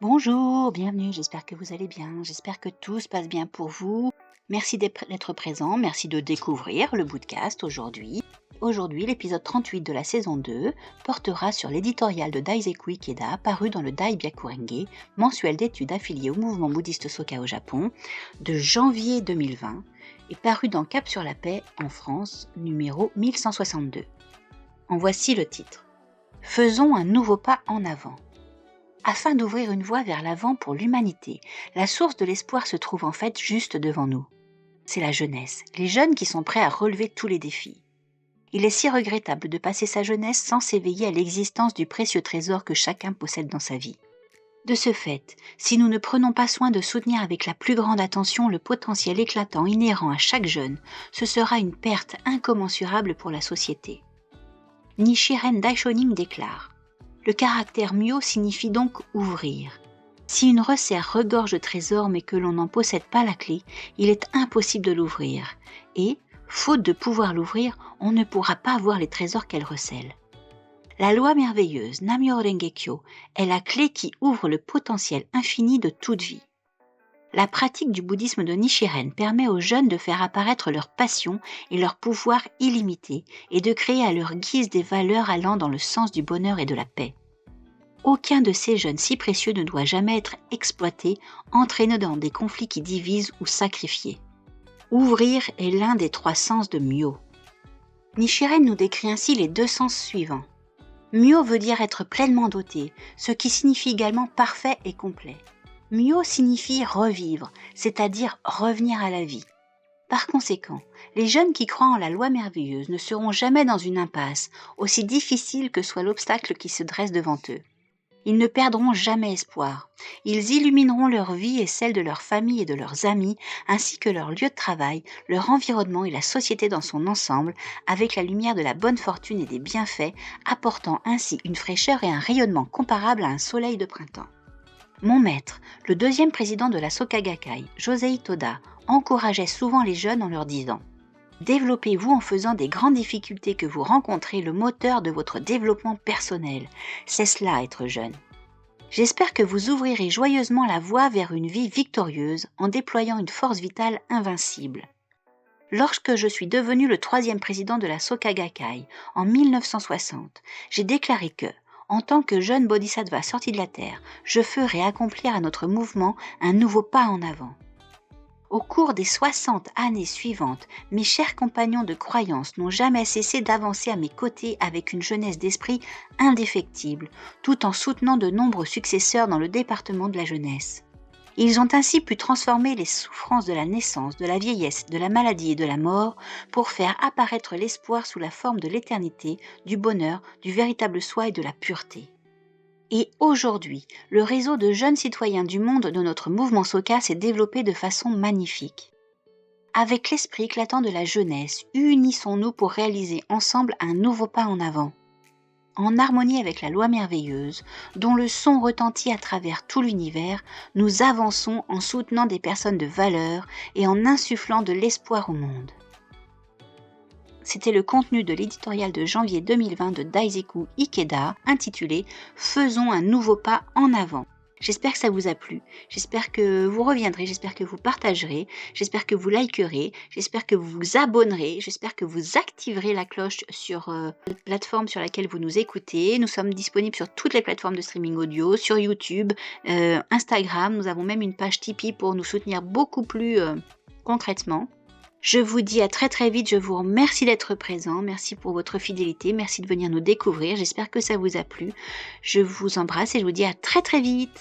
Bonjour, bienvenue, j'espère que vous allez bien, j'espère que tout se passe bien pour vous. Merci d'être présent, merci de découvrir le podcast aujourd'hui. Aujourd'hui, l'épisode 38 de la saison 2 portera sur l'éditorial de Daiseku Ikeda paru dans le Dai Byakurenge, mensuel d'études affilié au mouvement bouddhiste Soka au Japon, de janvier 2020 et paru dans Cap sur la Paix en France, numéro 1162. En voici le titre. Faisons un nouveau pas en avant. Afin d'ouvrir une voie vers l'avant pour l'humanité, la source de l'espoir se trouve en fait juste devant nous. C'est la jeunesse, les jeunes qui sont prêts à relever tous les défis. Il est si regrettable de passer sa jeunesse sans s'éveiller à l'existence du précieux trésor que chacun possède dans sa vie. De ce fait, si nous ne prenons pas soin de soutenir avec la plus grande attention le potentiel éclatant inhérent à chaque jeune, ce sera une perte incommensurable pour la société. Nichiren Daishonin déclare: le caractère myo signifie donc ouvrir. Si une resserre regorge de trésors mais que l'on n'en possède pas la clé, il est impossible de l'ouvrir. Et, faute de pouvoir l'ouvrir, on ne pourra pas voir les trésors qu'elle recèle. La loi merveilleuse, Namyo Renge-kyo, est la clé qui ouvre le potentiel infini de toute vie. La pratique du bouddhisme de Nichiren permet aux jeunes de faire apparaître leur passion et leur pouvoir illimité et de créer à leur guise des valeurs allant dans le sens du bonheur et de la paix. Aucun de ces jeunes si précieux ne doit jamais être exploité, entraîné dans des conflits qui divisent ou sacrifiés. Ouvrir est l'un des 3 sens de Myo. Nichiren nous décrit ainsi les 2 sens suivants. Myo veut dire être pleinement doté, ce qui signifie également parfait et complet. Myo signifie revivre, c'est-à-dire revenir à la vie. Par conséquent, les jeunes qui croient en la loi merveilleuse ne seront jamais dans une impasse, aussi difficile que soit l'obstacle qui se dresse devant eux. Ils ne perdront jamais espoir. Ils illumineront leur vie et celle de leur famille et de leurs amis, ainsi que leur lieu de travail, leur environnement et la société dans son ensemble, avec la lumière de la bonne fortune et des bienfaits, apportant ainsi une fraîcheur et un rayonnement comparables à un soleil de printemps. Mon maître, le 2e président de la Soka Gakkai, Josei Toda, encourageait souvent les jeunes en leur disant « Développez-vous en faisant des grandes difficultés que vous rencontrez le moteur de votre développement personnel. C'est cela être jeune. » J'espère que vous ouvrirez joyeusement la voie vers une vie victorieuse en déployant une force vitale invincible. Lorsque je suis devenu le 3e président de la Soka Gakkai en 1960, j'ai déclaré que, en tant que jeune bodhisattva sorti de la terre, je ferai accomplir à notre mouvement un nouveau pas en avant. Au cours des 60 années suivantes, mes chers compagnons de croyance n'ont jamais cessé d'avancer à mes côtés avec une jeunesse d'esprit indéfectible, tout en soutenant de nombreux successeurs dans le département de la jeunesse. Ils ont ainsi pu transformer les souffrances de la naissance, de la vieillesse, de la maladie et de la mort pour faire apparaître l'espoir sous la forme de l'éternité, du bonheur, du véritable soi et de la pureté. Et aujourd'hui, le réseau de jeunes citoyens du monde de notre mouvement Soka s'est développé de façon magnifique. Avec l'esprit éclatant de la jeunesse, unissons-nous pour réaliser ensemble un nouveau pas en avant. En harmonie avec la loi merveilleuse, dont le son retentit à travers tout l'univers, nous avançons en soutenant des personnes de valeur et en insufflant de l'espoir au monde. C'était le contenu de l'éditorial de janvier 2020 de Daiseku Ikeda, intitulé « Faisons un nouveau pas en avant ». J'espère que ça vous a plu, j'espère que vous reviendrez, j'espère que vous partagerez, j'espère que vous likerez, j'espère que vous vous abonnerez, j'espère que vous activerez la cloche sur la plateforme sur laquelle vous nous écoutez. Nous sommes disponibles sur toutes les plateformes de streaming audio, sur YouTube, Instagram, nous avons même une page Tipeee pour nous soutenir beaucoup plus concrètement. Je vous dis à très très vite, je vous remercie d'être présent, merci pour votre fidélité, merci de venir nous découvrir, j'espère que ça vous a plu. Je vous embrasse et je vous dis à très très vite.